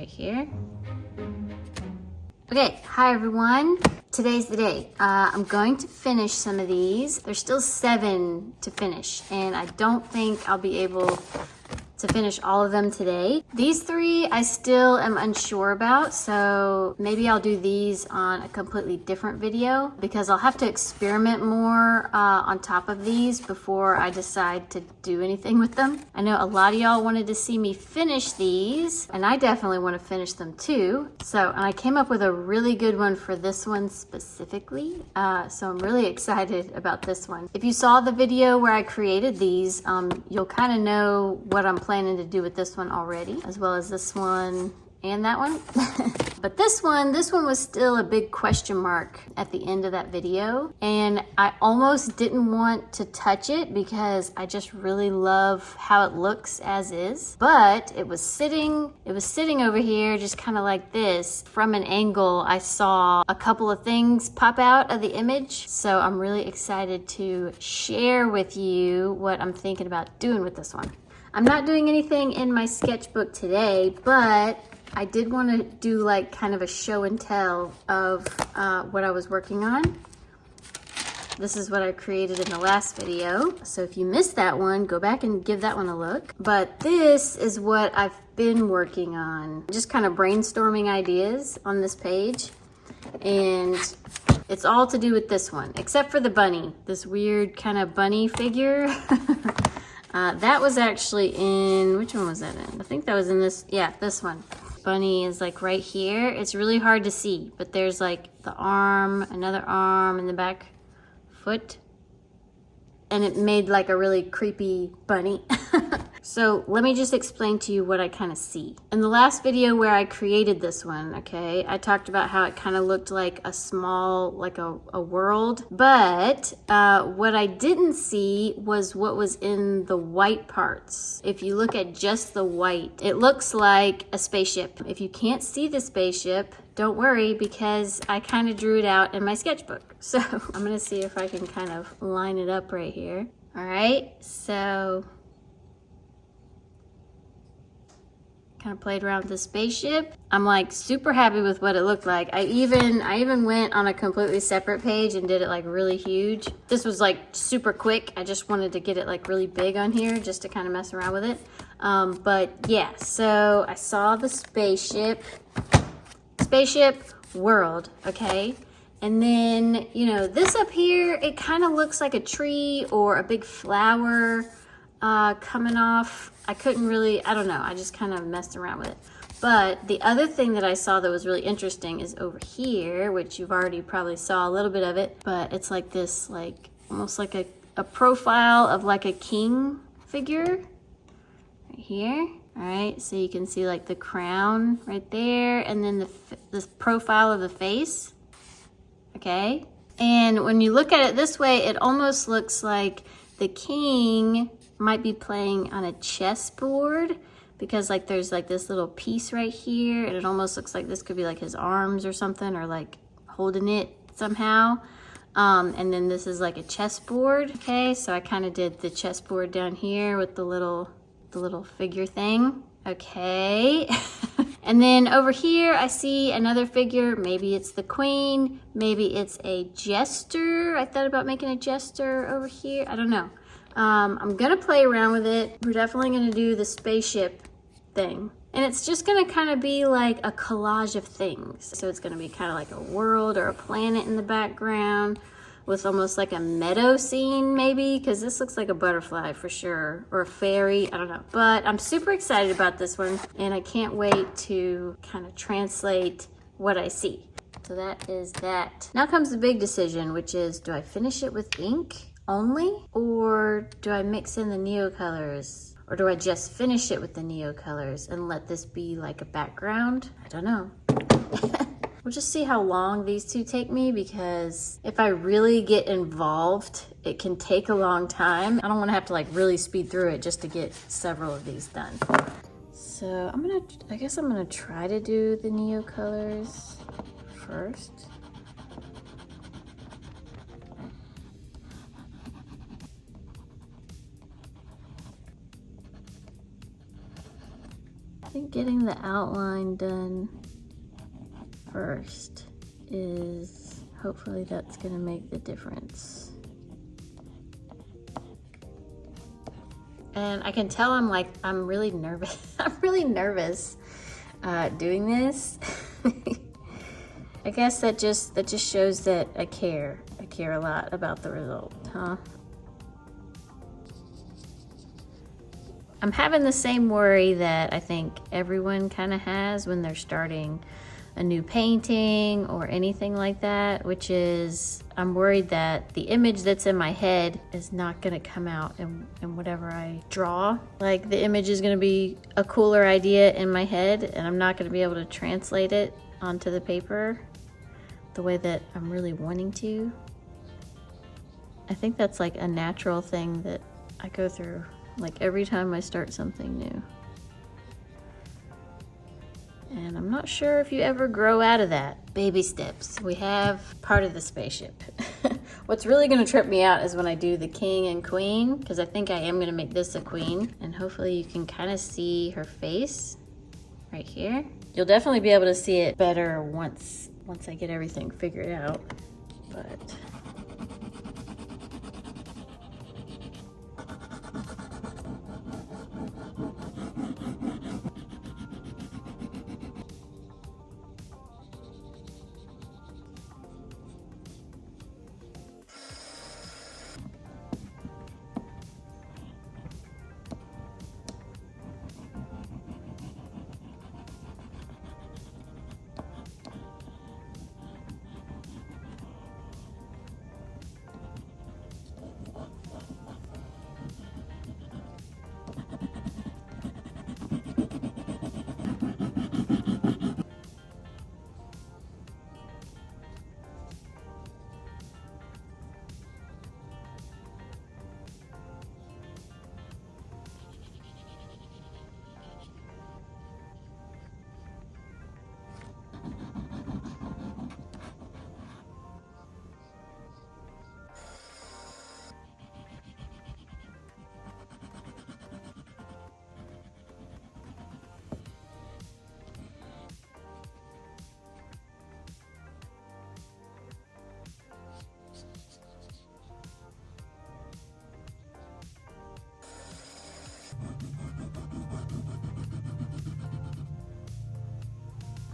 right here. Okay, hi everyone. Today's the day. I'm going to finish some of these. There's still 7 to finish, and I don't think I'll be able to finish all of them today. These 3 I still am unsure about, so maybe I'll do these on a completely different video because I'll have to experiment more on top of these before I decide to do anything with them. I know a lot of y'all wanted to see me finish these, and I definitely want to finish them too. And I came up with a really good one for this one specifically, so I'm really excited about this one. If you saw the video where I created these, you'll kind of know what I'm planning to do with this one already, as well as this one and that one. But this one was still a big question mark at the end of that video, and I almost didn't want to touch it because I just really love how it looks as is. But it was sitting over here just kind of like this. From an angle, I saw a couple of things pop out of the image, so I'm really excited to share with you what I'm thinking about doing with this one. I'm not doing anything in my sketchbook today, but I did want to do like kind of a show and tell of what I was working on. This is what I created in the last video. So if you missed that one, go back and give that one a look. But this is what I've been working on. Just kind of brainstorming ideas on this page. And it's all to do with this one, except for the bunny, this weird kind of bunny figure. That was actually in, which one was that in? I think that was in this, yeah, this one. Bunny is like right here. It's really hard to see, but there's like the arm, another arm, and the back foot. And it made like a really creepy bunny. So let me just explain to you what I kind of see. In the last video where I created this one, okay, I talked about how it kind of looked like a small, like a world. But what I didn't see was what was in the white parts. If you look at just the white, it looks like a spaceship. If you can't see the spaceship, don't worry, because I kind of drew it out in my sketchbook. So I'm gonna see if I can kind of line it up right here. All right, so kind of played around with the spaceship. I'm like super happy with what it looked like. I even went on a completely separate page and did it like really huge. This was like super quick. I just wanted to get it like really big on here just to kind of mess around with it. But yeah, so I saw the spaceship world, okay? And then, you know, this up here, it kind of looks like a tree or a big flower coming off. I couldn't really, I don't know, I just kind of messed around with it. But the other thing that I saw that was really interesting is over here, which you've already probably saw a little bit of it, but it's like this, like almost like a profile of like a king figure right here. All right, so you can see like the crown right there, and then this profile of the face, okay? And when you look at it this way, it almost looks like the king might be playing on a chessboard, because like there's like this little piece right here, and it almost looks like this could be like his arms or something, or like holding it somehow. And then this is like a chessboard, okay? So I kind of did the chessboard down here with the little figure thing, okay? And then over here, I see another figure. Maybe it's the queen, maybe it's a jester. I thought about making a jester over here. I don't know. I'm gonna play around with it. We're definitely gonna do the spaceship thing. And it's just gonna kind of be like a collage of things. So it's gonna be kind of like a world or a planet in the background with almost like a meadow scene maybe, because this looks like a butterfly for sure, or a fairy, I don't know. But I'm super excited about this one, and I can't wait to kind of translate what I see. So that is that. Now comes the big decision, which is, do I finish it with ink only, or do I mix in the Neocolors? Or do I just finish it with the Neocolors and let this be like a background? I don't know. We'll just see how long these two take me, because if I really get involved, it can take a long time. I don't want to have to like really speed through it just to get several of these done. So I guess I'm gonna try to do the Neocolors first. I think getting the outline done first is, hopefully that's gonna make the difference. And I can tell I'm really nervous. I'm really nervous doing this. I guess that just shows that I care a lot about the result, huh? I'm having the same worry that I think everyone kind of has when they're starting a new painting or anything like that, which is I'm worried that the image that's in my head is not gonna come out in whatever I draw. Like the image is gonna be a cooler idea in my head and I'm not gonna be able to translate it onto the paper the way that I'm really wanting to. I think that's like a natural thing that I go through, like every time I start something new. And I'm not sure if you ever grow out of that. Baby steps. We have part of the spaceship. What's really gonna trip me out is when I do the king and queen, because I think I am gonna make this a queen. And hopefully you can kind of see her face right here. You'll definitely be able to see it better once I get everything figured out. But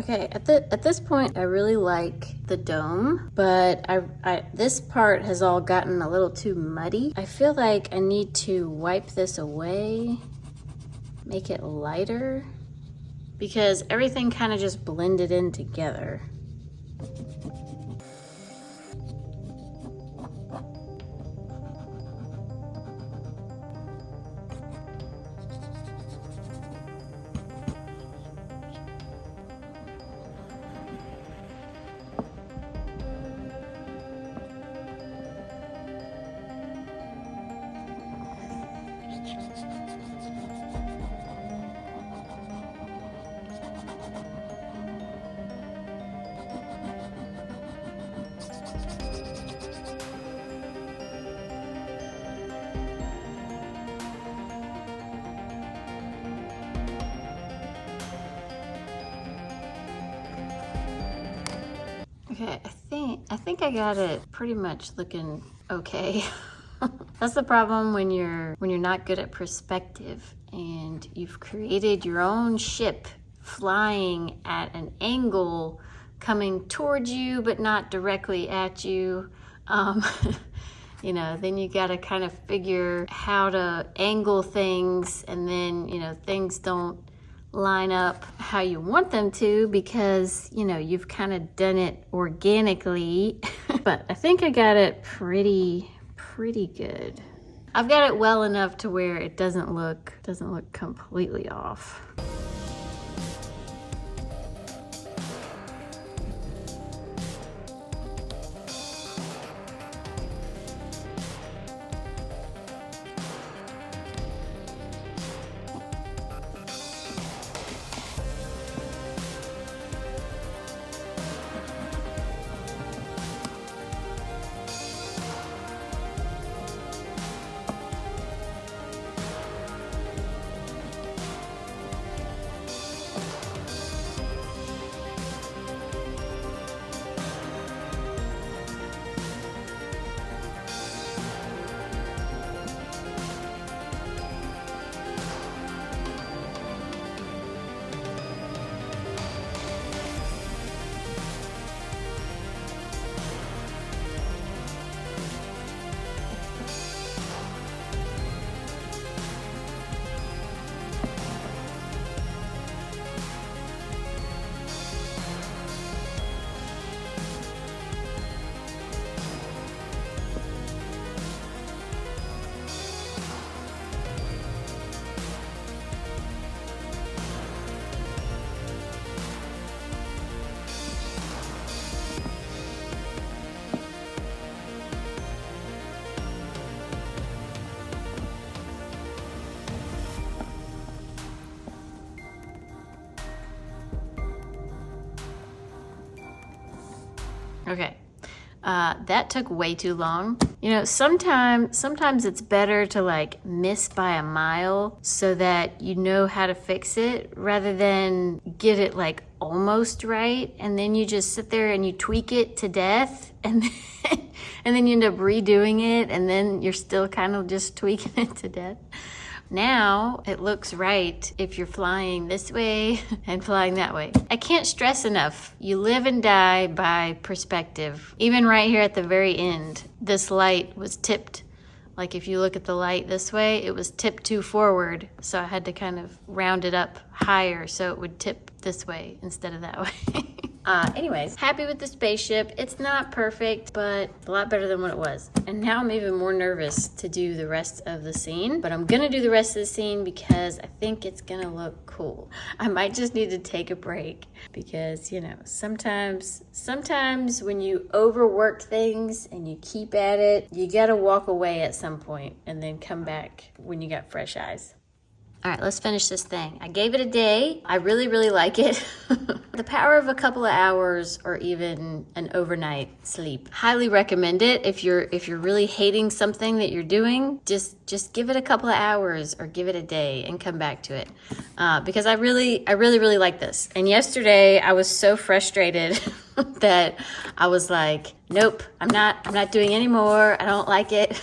okay, at this point, I really like the dome, but this part has all gotten a little too muddy. I feel like I need to wipe this away, make it lighter, because everything kind of just blended in together. Okay, I think I got it pretty much looking okay. That's the problem when you're not good at perspective and you've created your own ship flying at an angle coming towards you but not directly at you. You know, then you got to kind of figure how to angle things, and then, you know, things don't line up how you want them to because, you know, you've kind of done it organically. But I think I got it pretty good. I've got it well enough to where it doesn't look completely off. Okay. That took way too long. You know, sometimes it's better to like miss by a mile so that you know how to fix it rather than get it like almost right. And then you just sit there and you tweak it to death and then, and then you end up redoing it and then you're still kind of just tweaking it to death. Now it looks right if you're flying this way and flying that way. I can't stress enough, you live and die by perspective. Even right here at the very end, this light was tipped. Like if you look at the light this way, it was tipped too forward. So I had to kind of round it up higher so it would tip this way instead of that way. Anyways, happy with the spaceship. It's not perfect, but a lot better than what it was. And now I'm even more nervous to do the rest of the scene, but I'm gonna do the rest of the scene because I think it's gonna look cool. I might just need to take a break because, you know, sometimes when you overwork things and you keep at it, you gotta walk away at some point and then come back when you got fresh eyes. All right, let's finish this thing. I gave it a day. I really, really like it. The power of a couple of hours or even an overnight sleep. Highly recommend it. If you're really hating something that you're doing, just give it a couple of hours or give it a day and come back to it. Because I really like this. And yesterday I was so frustrated that I was like, nope, I'm not doing any more. I don't like it.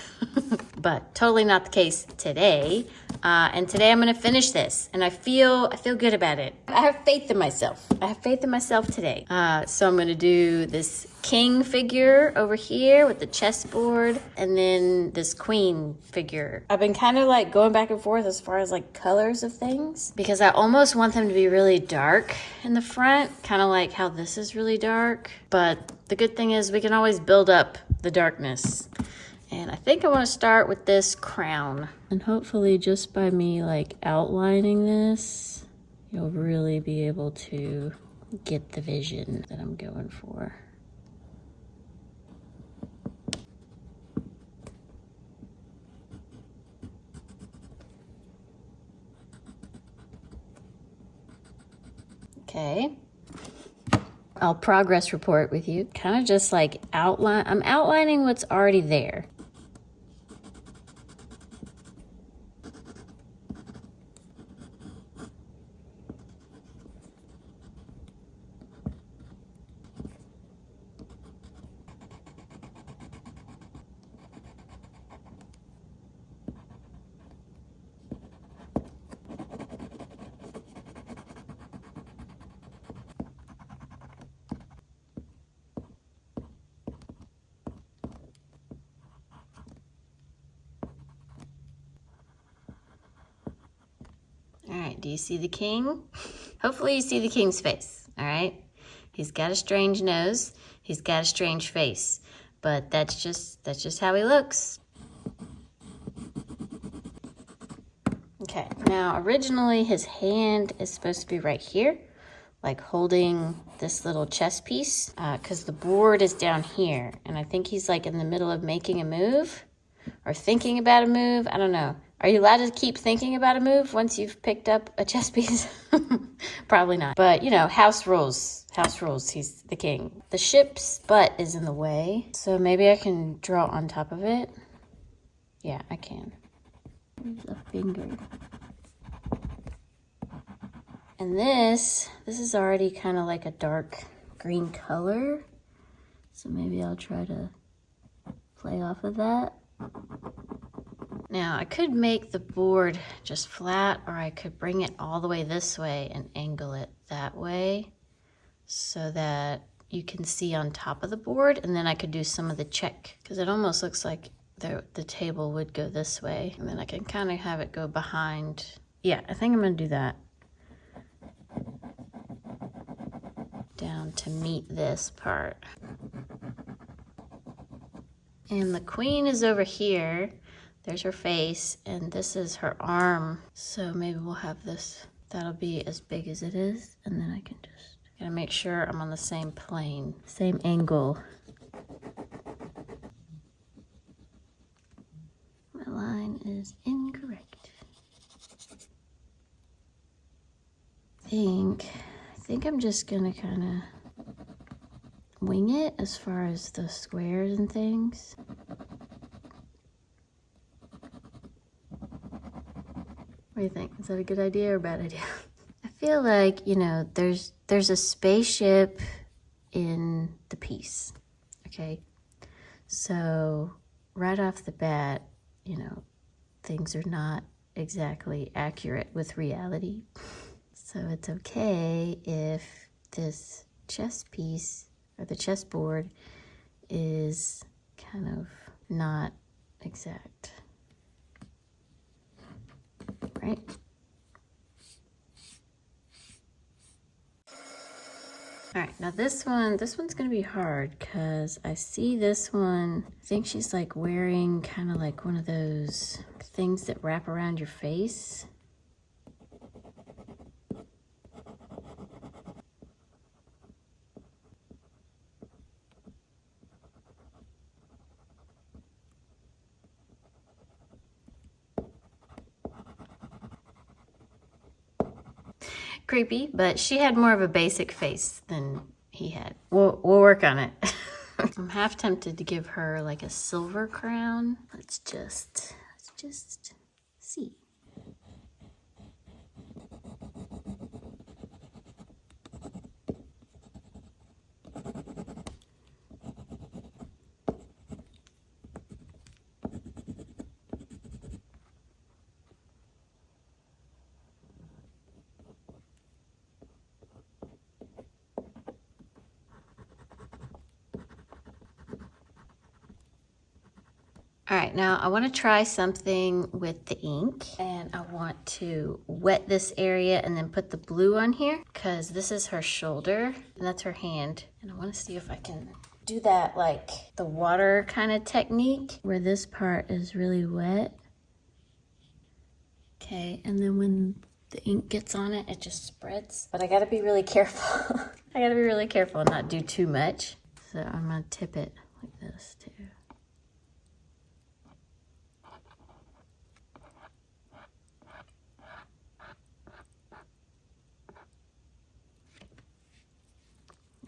But totally not the case today. And today I'm gonna finish this and I feel good about it. I have faith in myself. I have faith in myself today. So I'm gonna do this king figure over here with the chessboard and then this queen figure. I've been kind of like going back and forth as far as like colors of things because I almost want them to be really dark in the front, kind of like how this is really dark. But the good thing is we can always build up the darkness. And I think I want to start with this crown. And hopefully just by me like outlining this, you'll really be able to get the vision that I'm going for. Okay. I'll progress report with you. Kind of just like I'm outlining what's already there. All right, do you see the king? Hopefully you see the king's face, all right? He's got a strange nose, he's got a strange face, but that's just how he looks. Okay, now originally his hand is supposed to be right here, like holding this little chess piece, because the board is down here, and I think he's like in the middle of making a move, or thinking about a move, I don't know. Are you allowed to keep thinking about a move once you've picked up a chess piece? Probably not. But, you know, house rules. House rules. He's the king. The ship's butt is in the way, so maybe I can draw on top of it. Yeah, I can. There's a finger. And this is already kind of like a dark green color. So maybe I'll try to play off of that. Now, I could make the board just flat, or I could bring it all the way this way and angle it that way so that you can see on top of the board, and then I could do some of the check, because it almost looks like the table would go this way, and then I can kind of have it go behind. Yeah, I think I'm going to do that. Down to meet this part. And the queen is over here. There's her face, and this is her arm. So maybe we'll have this, that'll be as big as it is, and then I can just, gotta make sure I'm on the same plane, same angle. My line is incorrect. I think I'm just gonna kind of wing it as far as the squares and things. What do you think? Is that a good idea or a bad idea? I feel like, you know, there's a spaceship in the piece, okay? So right off the bat, you know, things are not exactly accurate with reality. So it's okay if this chess piece or the chessboard is kind of not exact, right? All right, now this one's gonna be hard because I see this one, I think she's like wearing kind of like one of those things that wrap around your face. Creepy, but she had more of a basic face than he had. We'll work on it. I'm half tempted to give her like a silver crown. Let's just see. All right, now I want to try something with the ink, and I want to wet this area and then put the blue on here because this is her shoulder and that's her hand. And I want to see if I can do that like the water kind of technique where this part is really wet. Okay, and then when the ink gets on it, it just spreads. But I gotta be really careful. I gotta be really careful and not do too much. So I'm gonna tip it like this too.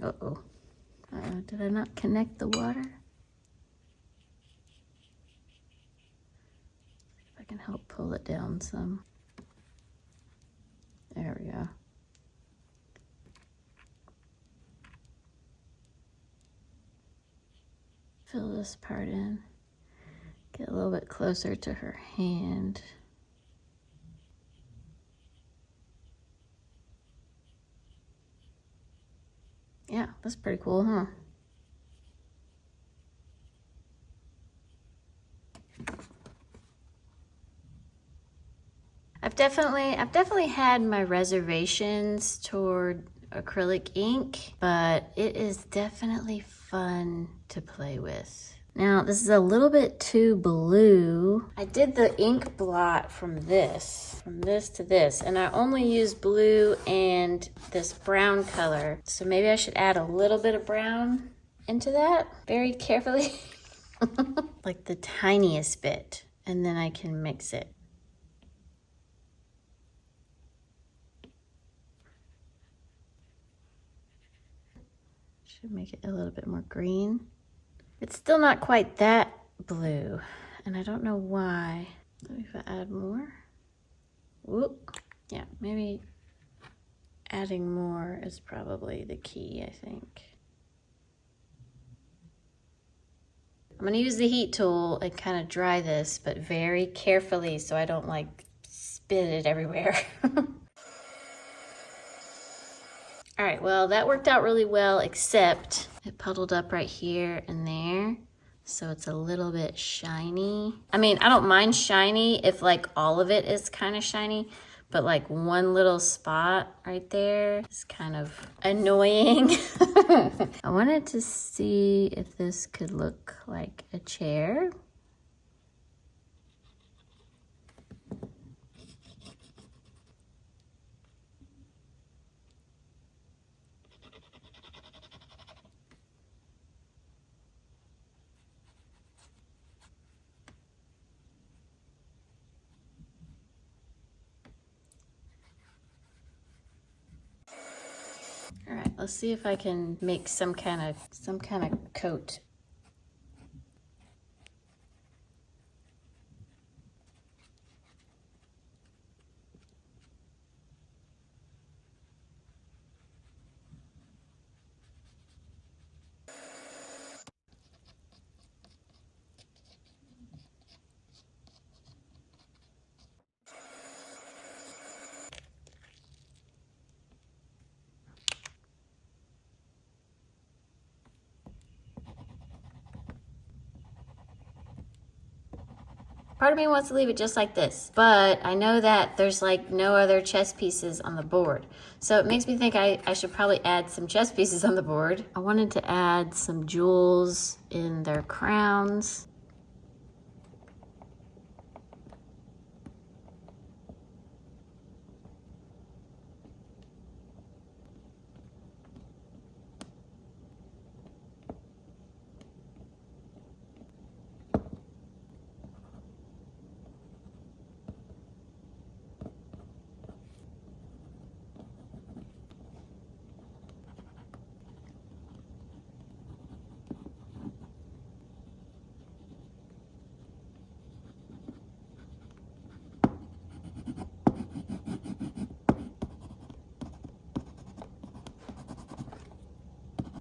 Uh-oh. Did I not connect the water? See if I can help pull it down some. There we go. Fill this part in. Get a little bit closer to her hand. Yeah, that's pretty cool, huh? I've definitely had my reservations toward acrylic ink, but it is definitely fun to play with. Now, this is a little bit too blue. I did the ink blot from this to this, and I only used blue and this brown color. So maybe I should add a little bit of brown into that very carefully. Like the tiniest bit, and then I can mix it. Should make it a little bit more green. It's still not quite that blue, and I don't know why. Maybe if I add more. Whoop. Yeah, maybe adding more is probably the key, I think. I'm gonna use the heat tool and kind of dry this, but very carefully so I don't like spit it everywhere. All right, well, that worked out really well, except it puddled up right here and there. So it's a little bit shiny. I mean, I don't mind shiny if like all of it is kind of shiny, but like one little spot right there is kind of annoying. I wanted to see if this could look like a chair. Let's see if I can make some kind of coat. Part of me wants to leave it just like this, but I know that there's like no other chess pieces on the board. So it makes me think I should probably add some chess pieces on the board. I wanted to add some jewels in their crowns.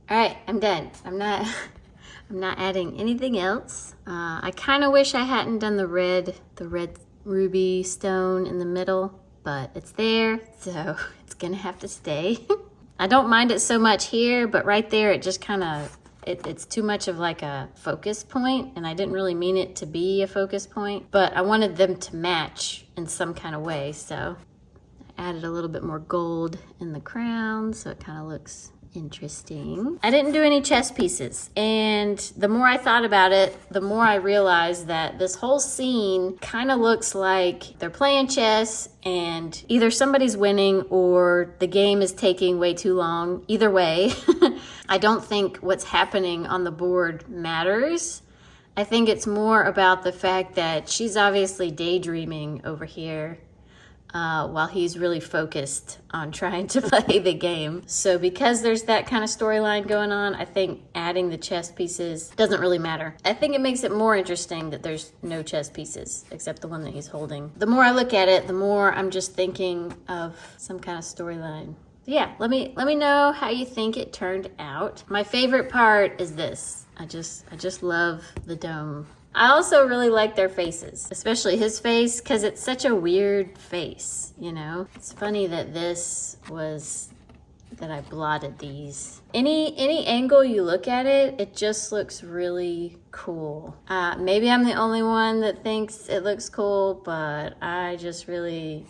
All right, I'm done. I'm not adding anything else. I kind of wish I hadn't done the red ruby stone in the middle, but it's there, so it's gonna have to stay. I don't mind it so much here, but right there, it just kind of, it's too much of like a focus point, and I didn't really mean it to be a focus point, but I wanted them to match in some kind of way, so I added a little bit more gold in the crown, so it kind of looks interesting. I didn't do any chess pieces, and the more I thought about it, the more I realized that this whole scene kind of looks like they're playing chess and either somebody's winning or the game is taking way too long. Either way, I don't think what's happening on the board matters. I think it's more about the fact that she's obviously daydreaming over here while he's really focused on trying to play the game. So because there's that kind of storyline going on, I think adding the chess pieces doesn't really matter. I think it makes it more interesting that there's no chess pieces except the one that he's holding. The more I look at it, the more I'm just thinking of some kind of storyline. Yeah, let me know how you think it turned out. My favorite part is this. I just love the dome. I also really like their faces, especially his face, because it's such a weird face, you know? It's funny that I blotted these. Any angle you look at it, it just looks really cool. Maybe I'm the only one that thinks it looks cool, but I just really,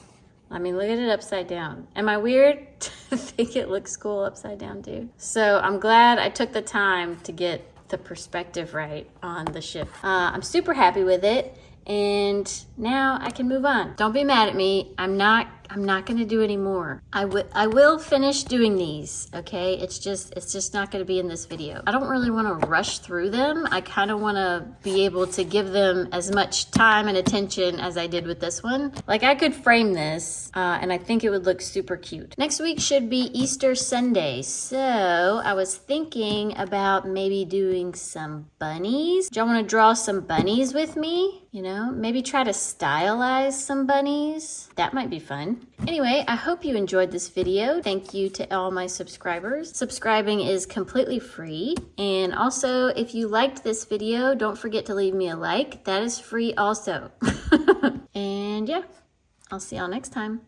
I mean, look at it upside down. Am I weird to think it looks cool upside down too? So I'm glad I took the time to get the perspective right on the ship. I'm super happy with it, and now I can move on. Don't be mad at me. I'm not gonna do any more. I will finish doing these, okay? It's just not gonna be in this video. I don't really wanna rush through them. I kinda wanna be able to give them as much time and attention as I did with this one. Like, I could frame this, and I think it would look super cute. Next week should be Easter Sunday, so I was thinking about maybe doing some bunnies. Do y'all wanna draw some bunnies with me? You know, maybe try to stylize some bunnies. That might be fun. Anyway, I hope you enjoyed this video. Thank you to all my subscribers. Subscribing is completely free. And also, if you liked this video, don't forget to leave me a like. That is free also. And yeah, I'll see y'all next time.